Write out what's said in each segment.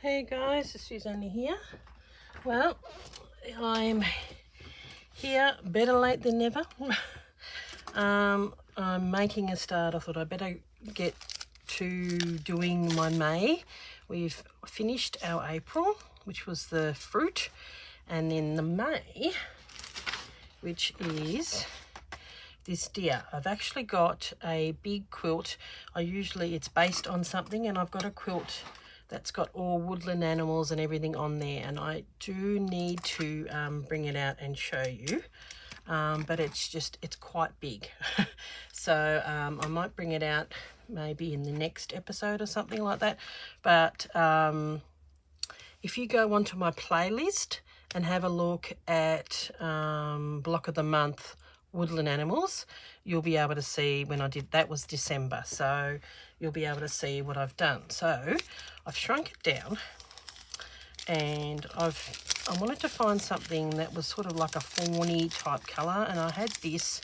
Hey guys, it's Susanna here. Well, I'm here, better late than never. I'm making a start. I thought I'd better get to doing my May. We've finished our April, which was the fruit, and then the May, which is this deer. I've actually got a big quilt. It's based on something, and I've got a quilt that's got all woodland animals and everything on there, and I do need to bring it out and show you, but it's quite big. So I might bring it out maybe in the next episode or something like that. But if you go onto my playlist and have a look at Block of the Month woodland animals, you'll be able to see when I did that was December, so you'll be able to see what I've done. So I've shrunk it down, and I wanted to find something that was sort of like a fawny type colour, and I had this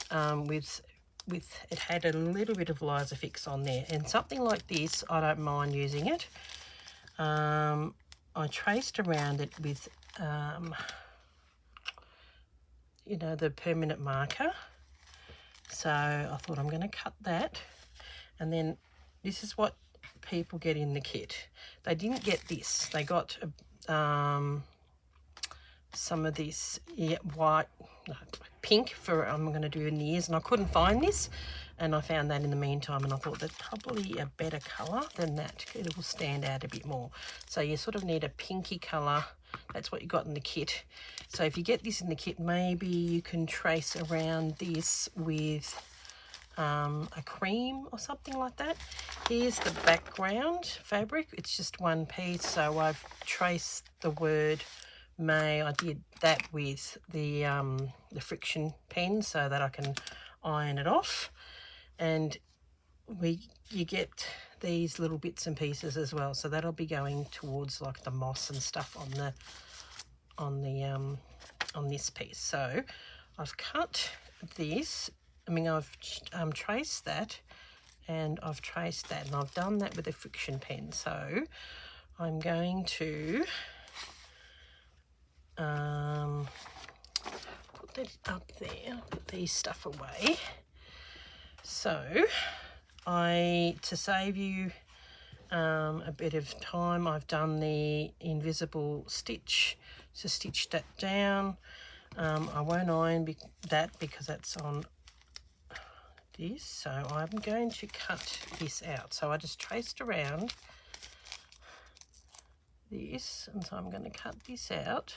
with it had a little bit of Lisafix on there, and something like this I don't mind using it. I traced around it with you know, the permanent marker. So I thought I'm going to cut that, and then this is what people get in the kit. They didn't get this. They got some of this pink for I'm going to do in the ears, and I couldn't find this, and I found that in the meantime, and I thought that's probably a better colour than that. It will stand out a bit more. So you sort of need a pinky colour. That's what you got in the kit. So if you get this in the kit, maybe you can trace around this with a cream or something like that. Here's the background fabric. It's just one piece, so I've traced the word May. I did that with the friction pen so that I can iron it off, and you get these little bits and pieces as well, so that'll be going towards like the moss and stuff on this piece. So I've cut this. I mean, I've traced that, and I've traced that, and I've done that with a friction pen. So I'm going to put that up there, put these stuff away. So to save you a bit of time, I've done the invisible stitch to stitch that down. I won't iron that because that's on this, so I'm going to cut this out. So I just traced around this, and so I'm going to cut this out,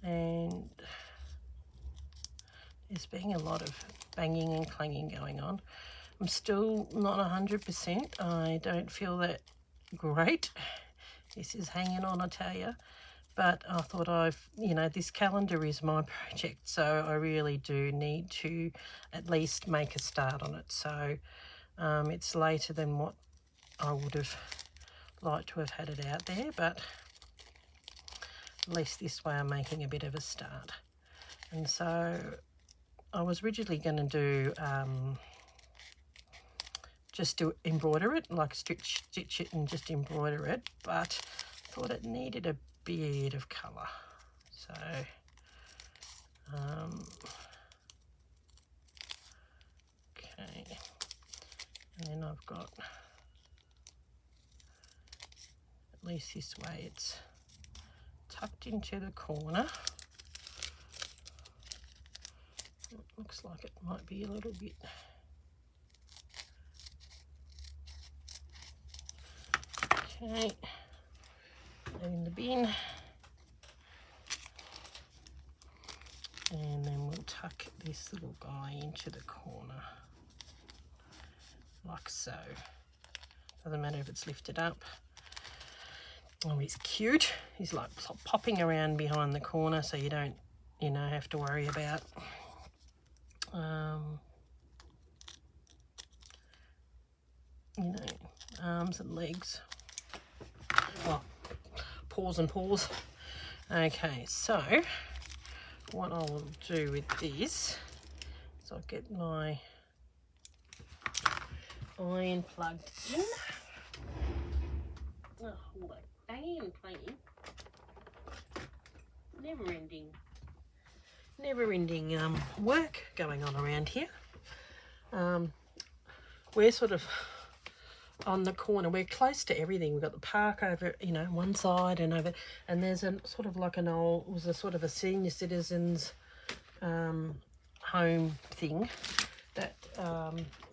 and there's been a lot of banging and clanging going on. I'm still not 100%. I don't feel that great. This is hanging on, I tell you. But I thought this calendar is my project, so I really do need to at least make a start on it. So it's later than what I would have liked to have had it out there, but at least this way I'm making a bit of a start. And so I was originally going to do just to embroider it, like stitch it and just embroider it, but thought it needed a bit of colour. So okay, and then I've got, at least this way it's tucked into the corner. It looks like it might be a little bit. Okay, in the bin, and then we'll tuck this little guy into the corner like so. Doesn't matter if it's lifted up. Oh, he's cute. He's like popping around behind the corner, so you don't have to worry about arms and legs. Well, paws and paws. Okay, so what I will do with this is I'll get my iron plugged in. Oh, all that banging and clanging. Never ending work going on around here. We're sort of on the corner. We're close to everything. We've got the park over, you know, one side and over, and there's a sort of like was a sort of a senior citizens home thing that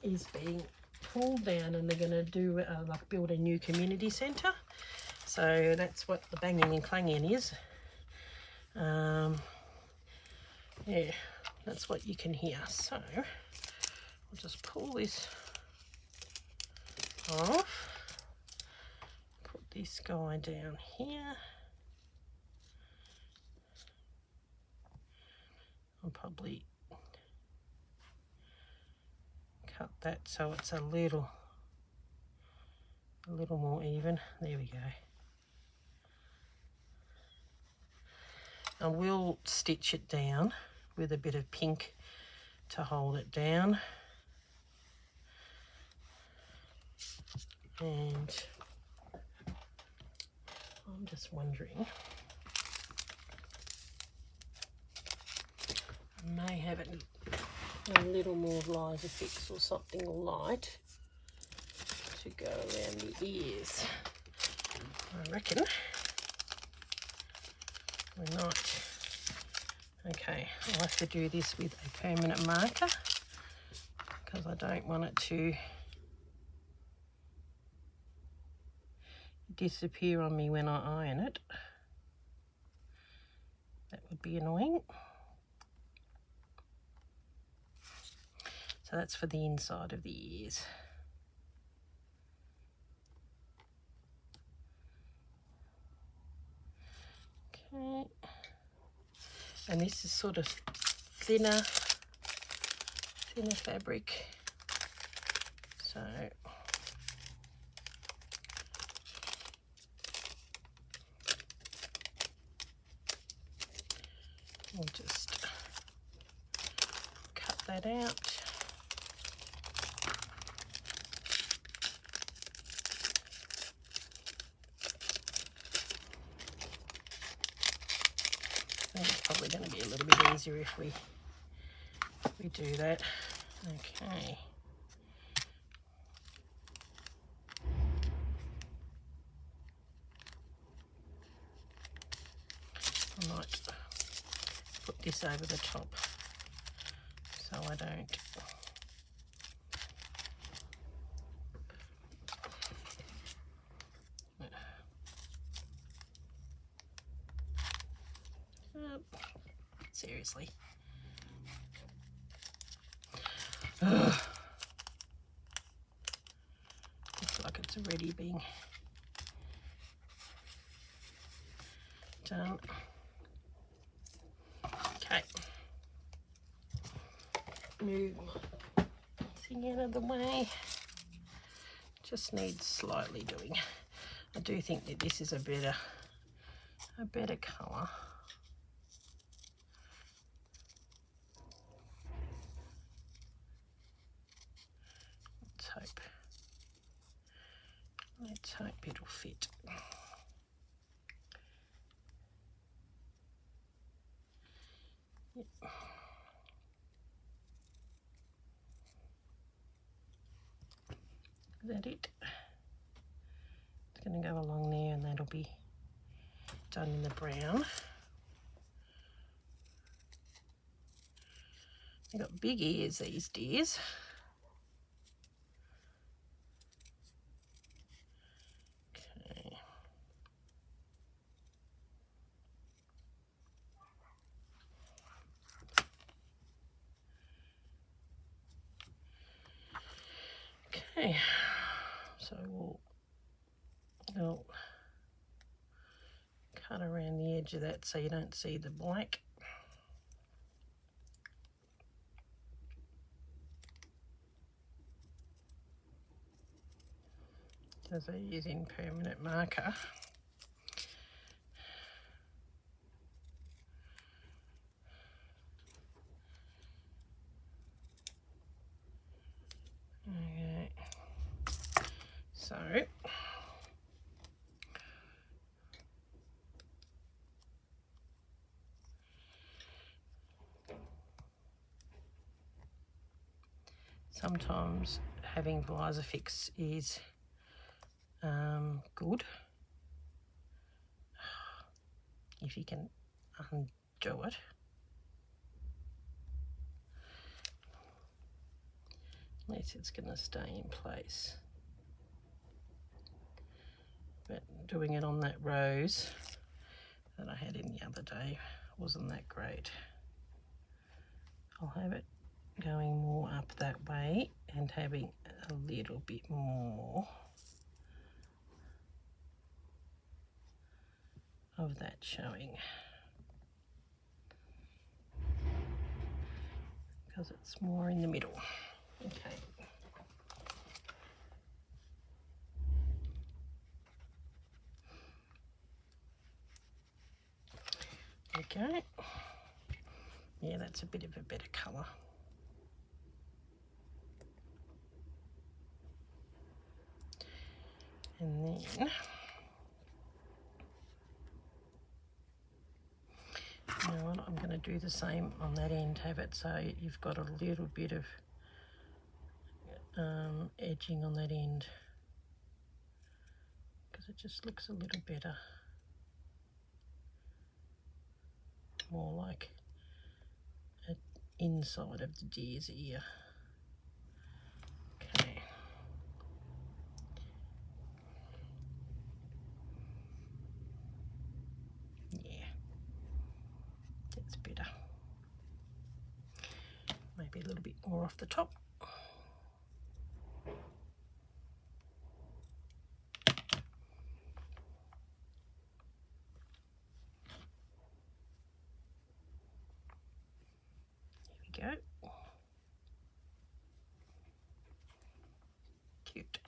is being pulled down, and they're going to do like build a new community centre. So that's what the banging and clanging is. Yeah, that's what you can hear. So I'll just pull this off, put this guy down here. I'll probably cut that so it's a little more even. There we go. I will stitch it down with a bit of pink to hold it down. And I'm just wondering, I may have it a little more Liza Fix or something light to go around the ears. I reckon we're not. Okay, I'll have to do this with a permanent marker because I don't want it to disappear on me when I iron it. That would be annoying. So that's for the inside of the ears. Okay. And this is sort of thinner fabric. So we'll just cut that out. I think it's probably going to be a little bit easier if we do that. Okay. I might put this over the top so I don't seriously. Ugh. Looks like it's already being done. Okay. Move my thing out of the way. Just needs slightly doing. I do think that this is a better colour. Let's hope it'll fit. Yep. Is that it? It's going to go along there and that'll be done in the brown. They've got big ears, these deers. Okay. Okay, so we'll cut around the edge of that so you don't see the black. As I use in permanent marker. Okay, so sometimes having Visifix is good if you can undo it. At least it's going to stay in place. But doing it on that rose that I had in the other day wasn't that great. I'll have it going more up that way and having a little bit more of that showing, because it's more in the middle. Okay. Okay. Yeah, that's a bit of a better colour. And then you know what, I'm going to do the same on that end, have it so you've got a little bit of edging on that end, because it just looks a little better, more like an inside of the deer's ear. Okay. Yeah, that's better. Maybe a little bit more off the top. Go. Cute.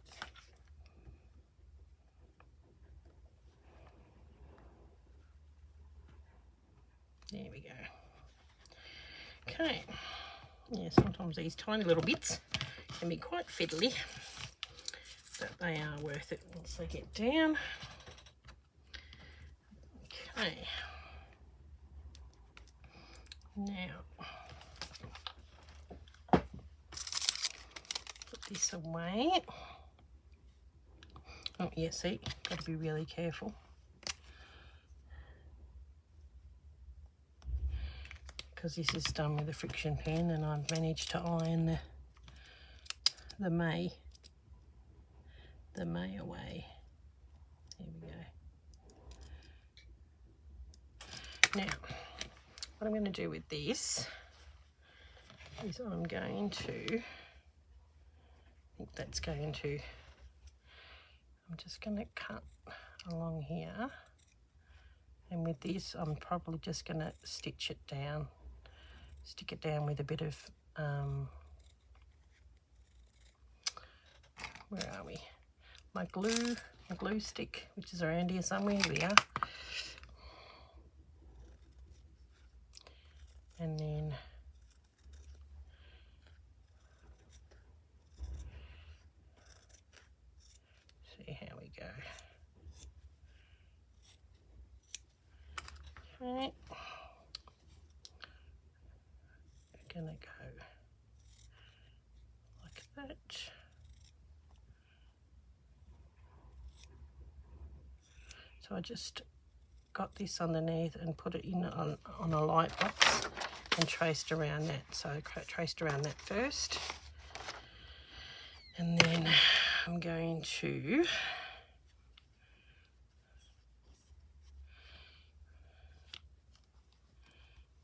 There we go. Okay. Yeah, sometimes these tiny little bits can be quite fiddly, but they are worth it once they get down. Okay. Now, put this away. Oh, yeah, see, got to be really careful. Because this is done with a friction pen, and I've managed to iron the May away. There we go. Now, what I'm going to do with this is I'm going to, I'm just going to cut along here, and with this I'm probably just going to stitch it down, stick it down with a bit of, where are we? My glue stick, which is around here somewhere. Here we are. And then see how we go. Okay. We're gonna go like that. So I just got this underneath and put it in on a light box and traced around that. So I traced around that first, and then I'm going to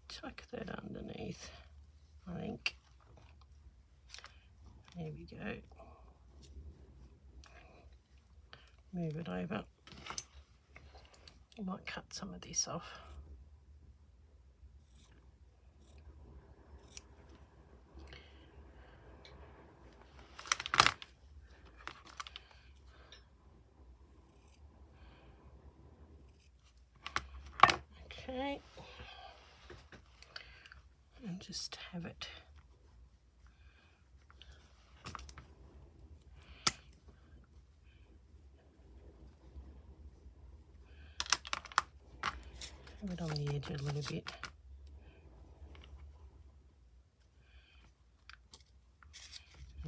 tuck that underneath, I think. There we go. Move it over. I might cut some of this off. Okay. And just have it. Have it on the edge a little bit.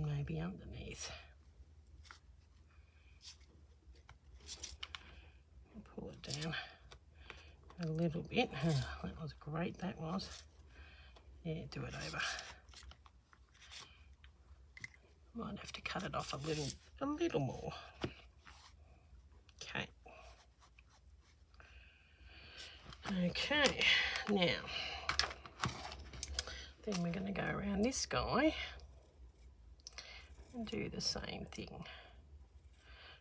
and maybe underneath. Pull it down a little bit. Oh, that was great, that was. Yeah, do it over. Might have to cut it off a little more. Okay. Okay, now, then we're going to go around this guy and do the same thing.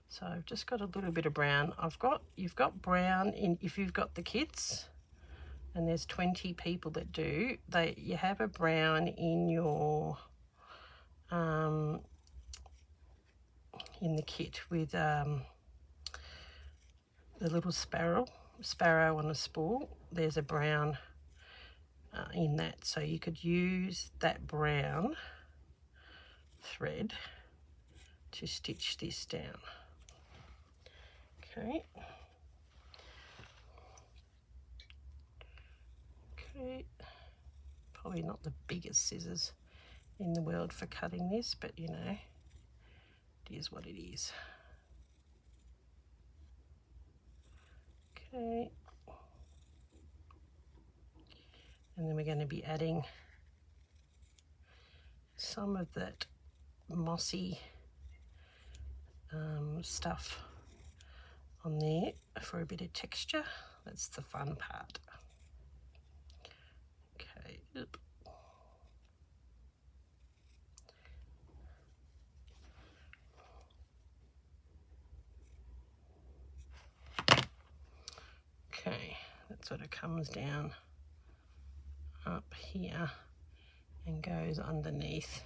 So I've just got a little bit of brown. You've got brown in, if you've got the kits, and there's 20 people that do, you have a brown in your in the kit with the little sparrow on a spool. There's a brown in that, so you could use that brown thread to stitch this down. Okay. Okay. Probably not the biggest scissors in the world for cutting this, but you know, it is what it is. Okay. And then we're going to be adding some of that mossy stuff on there for a bit of texture. That's the fun part. Okay. Oop. Okay, that sort of comes down up here and goes underneath.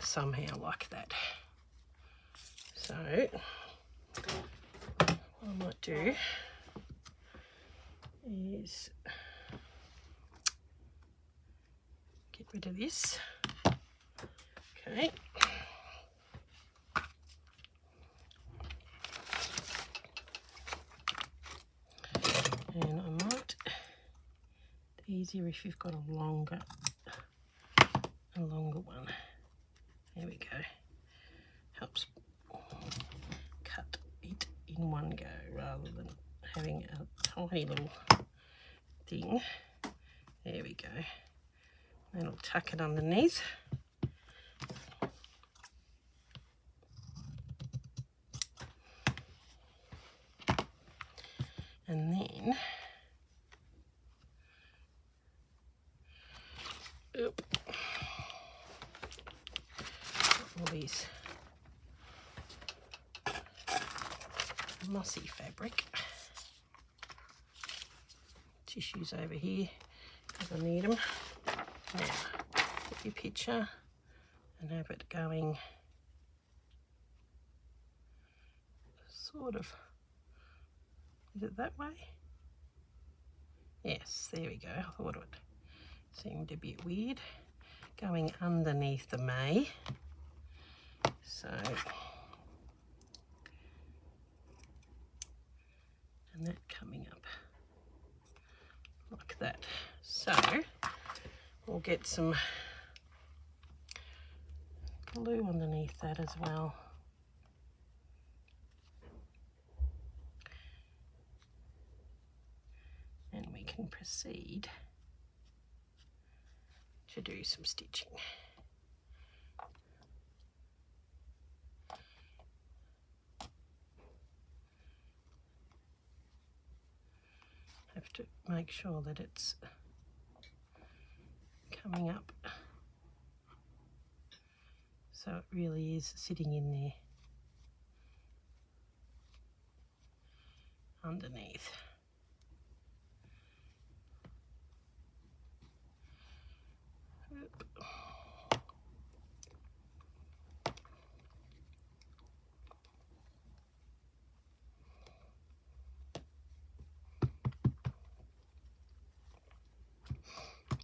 Somehow like that. So what I might do is get rid of this. Okay. And I might, easier if you've got a longer one. There we go. Helps cut it in one go rather than having a tiny little thing. There we go. Then I'll tuck it underneath. And then, oop, all these mossy fabric tissues over here because I need them. Now, put your picture and have it going sort of, is it that way? Yes, there we go. I thought it seemed a bit weird. Going underneath the May. So, and that coming up like that. So, we'll get some glue underneath that as well. And we can proceed to do some stitching. Have to make sure that it's coming up so it really is sitting in there underneath. Oop.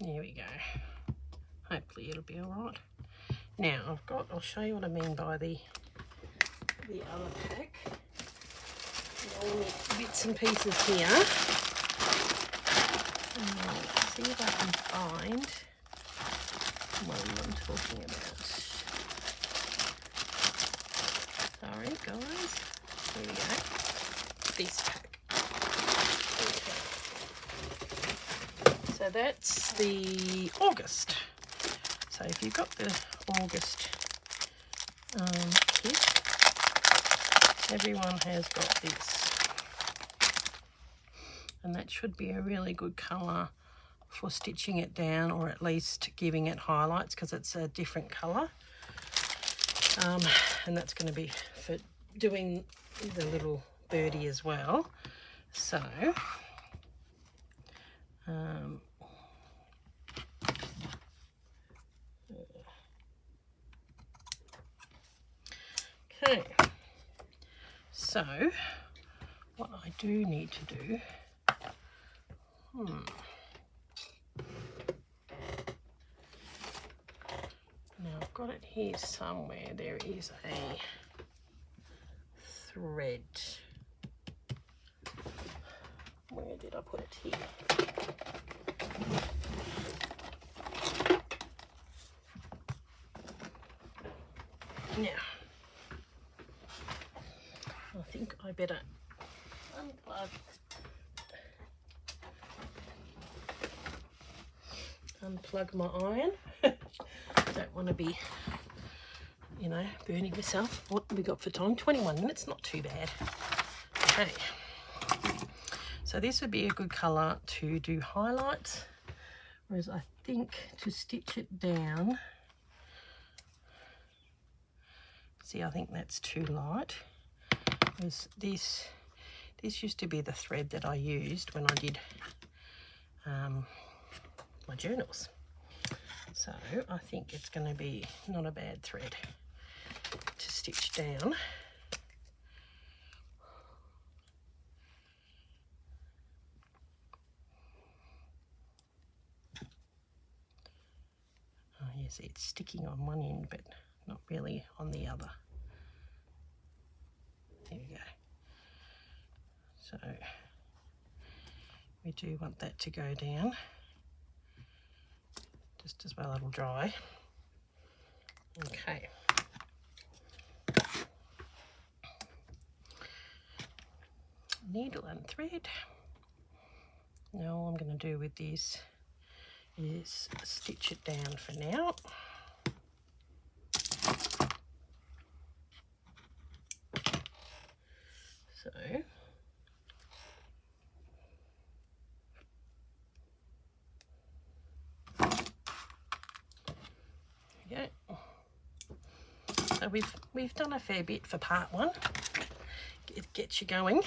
There we go. Hopefully it'll be all right. Now I'll show you what I mean by the other pack. All the bits and pieces here. Let's see if I can find what I'm talking about. Sorry guys. Here we go. This pack. Okay. So that's the August. So if you've got the August kit, everyone has got this. And that should be a really good colour for stitching it down, or at least giving it highlights, because it's a different colour. And that's going to be for doing the little birdie as well. So okay, so what I do need to do, now I've got it here somewhere. There is a thread. Where did I put it? Here. Now, I think I better unplug my iron. Don't want to be, you know, burning myself. What have we got for time? 21 minutes, not too bad. Okay, so this would be a good colour to do highlights, whereas I think to stitch it down, see, I think that's too light. Whereas this used to be the thread that I used when I did my journals. So I think it's going to be not a bad thread to stitch down. Oh yes, it's sticking on one end but not really on the other. There we go. So we do want that to go down, just as well it'll dry. Okay. Needle and thread. Now all I'm going to do with this is stitch it down for now. So yeah. So we've done a fair bit for part one. It gets you going.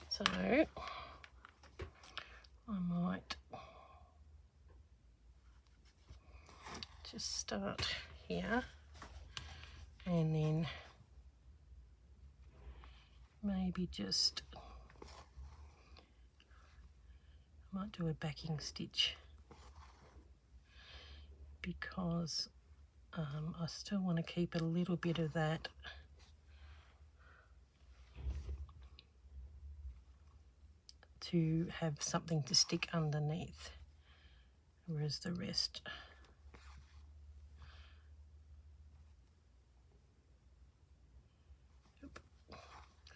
So I might just start here and then maybe just, I might do a backing stitch, because I still want to keep a little bit of that to have something to stick underneath, whereas the rest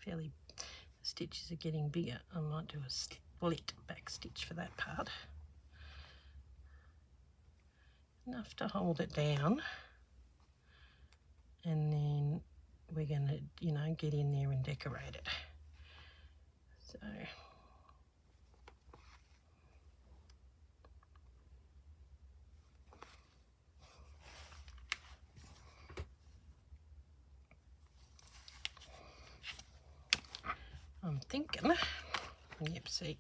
fairly, the stitches are getting bigger. I might do a split back stitch for that part, enough to hold it down, and then we're going to, you know, get in there and decorate it. So I'm thinking, yep, see,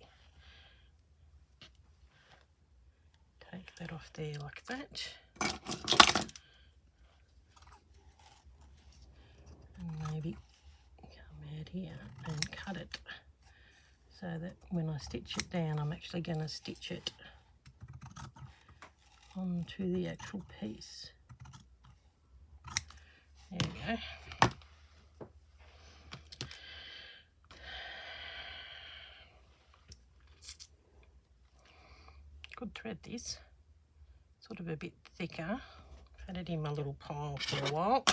take that off there like that, and maybe come out here and cut it so that when I stitch it down, I'm actually going to stitch it onto the actual piece. There we go. Good thread this, sort of a bit thicker. I've had it in my little pile for a while.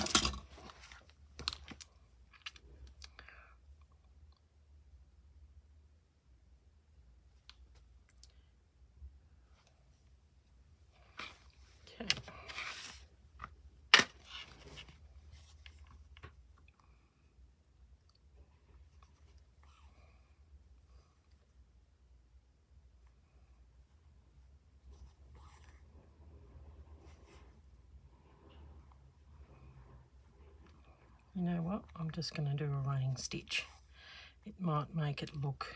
Okay. You know what, I'm just going to do a running stitch. It might make it look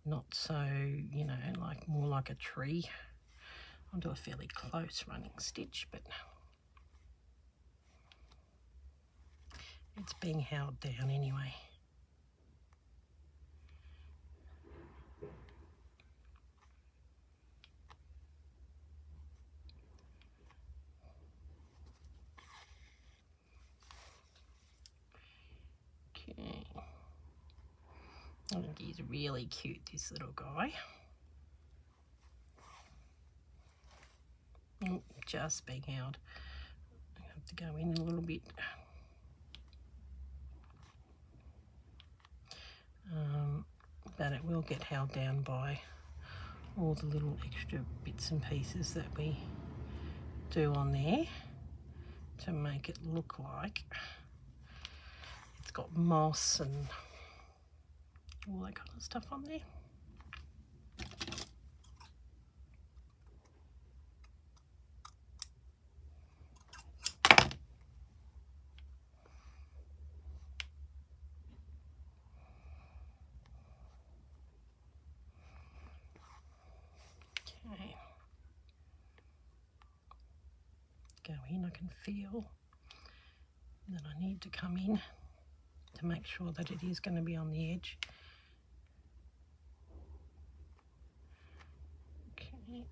not so, you know, like more like a tree. I'll do a fairly close running stitch, but it's being held down anyway. Okay. I think he's really cute, this little guy. Oh, just being held. I have to go in a little bit. But it will get held down by all the little extra bits and pieces that we do on there to make it look like it's got moss and all that kind of stuff on there. Okay. Go in, I can feel that I need to come in to make sure that it is going to be on the edge. Okay.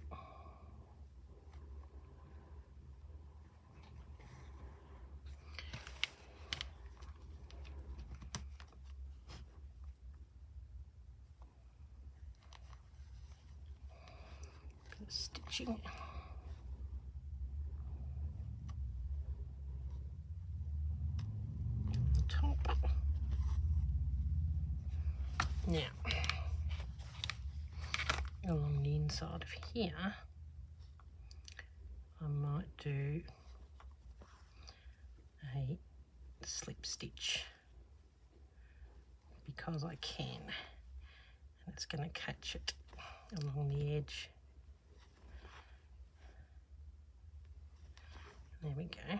Bit of stitching. On the top. Now, along the inside of here, I might do a slip stitch because I can, and it's going to catch it along the edge. There we go.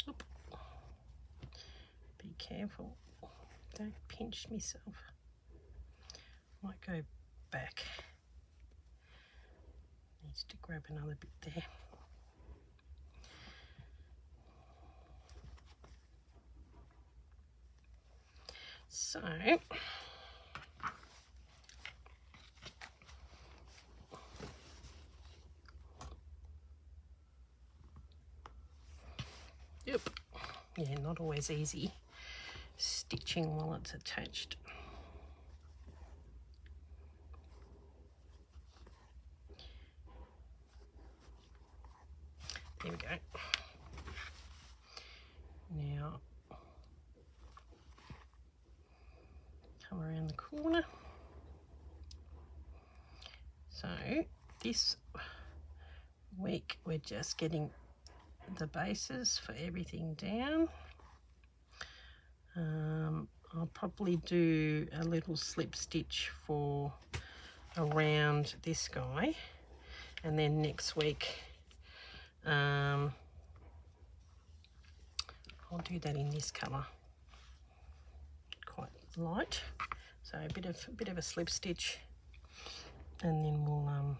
Oop. Be careful, don't pinch myself. Might go back. Needs to grab another bit there. So yep, yeah, not always easy stitching while it's attached. There we go. Now come around the corner. So this week we're just getting the bases for everything down. I'll probably do a little slip stitch for around this guy, and then next week I'll do that in this colour, quite light. So a bit of a slip stitch, and then we'll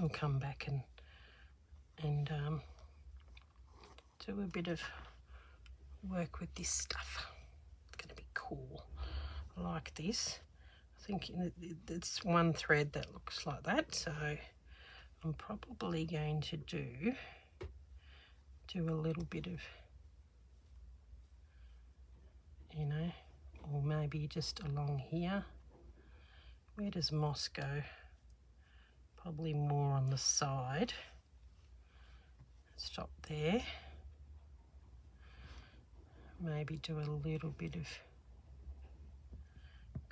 come back and do a bit of work with this stuff. It's going to be cool. I like this. I think it's one thread that looks like that, so I'm probably going to do a little bit of, you know, or maybe just along here. Where does moss go? Probably more on the side. Stop there. Maybe do a little bit of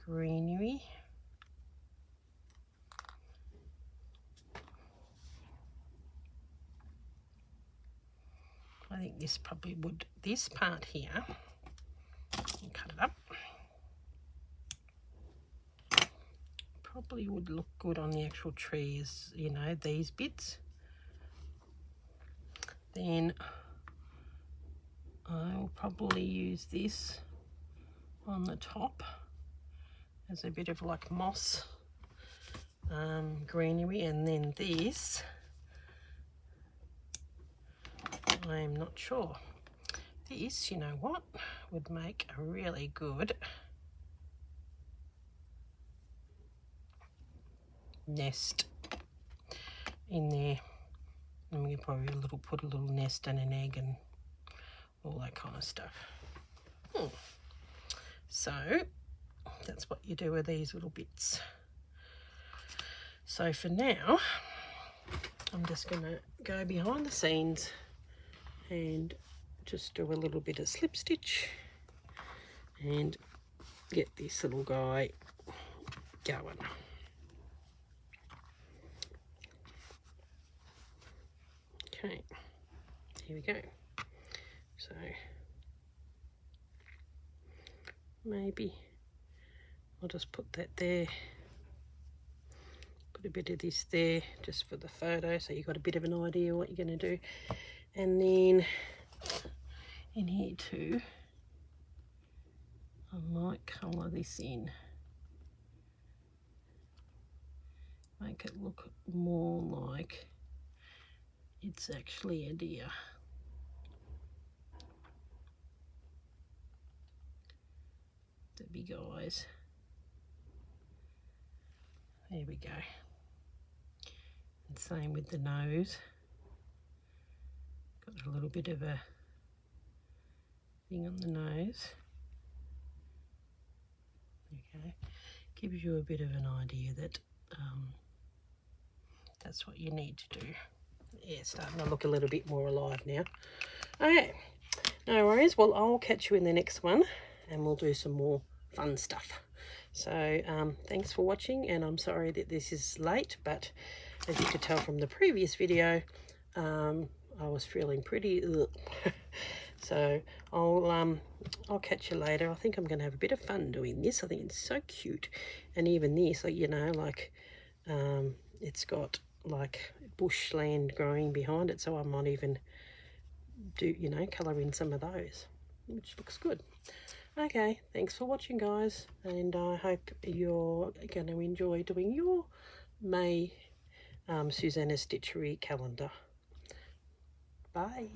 greenery. I think this probably would, this part here, cut it up, probably would look good on the actual tree as, you know, these bits. Then I'll probably use this on the top as a bit of like moss greenery, and then this, I'm not sure. This, you know what, would make a really good nest in there. And we probably put a little nest and an egg and all that kind of stuff. So that's what you do with these little bits. So for now, I'm just going to go behind the scenes and just do a little bit of slip stitch and get this little guy going. Okay, here we go. So maybe I'll just put that there, put a bit of this there just for the photo so you've got a bit of an idea what you're going to do. And then in here too, I might colour this in, make it look more like it's actually a deer. The big eyes. There we go. And same with the nose. Got a little bit of a thing on the nose. Okay, gives you a bit of an idea that that's what you need to do. Yeah, it's starting to look a little bit more alive now. Okay, no worries. Well, I'll catch you in the next one and we'll do some more fun stuff. So thanks for watching, and I'm sorry that this is late, but as you could tell from the previous video, I was feeling pretty so I'll catch you later. I think I'm going to have a bit of fun doing this. I think it's so cute, and even this, like, you know, like it's got like bushland growing behind it, so I might even do, you know, colour in some of those, which looks good. Okay, thanks for watching, guys, and I hope you're going to enjoy doing your May Susanna Stitchery calendar. Bye.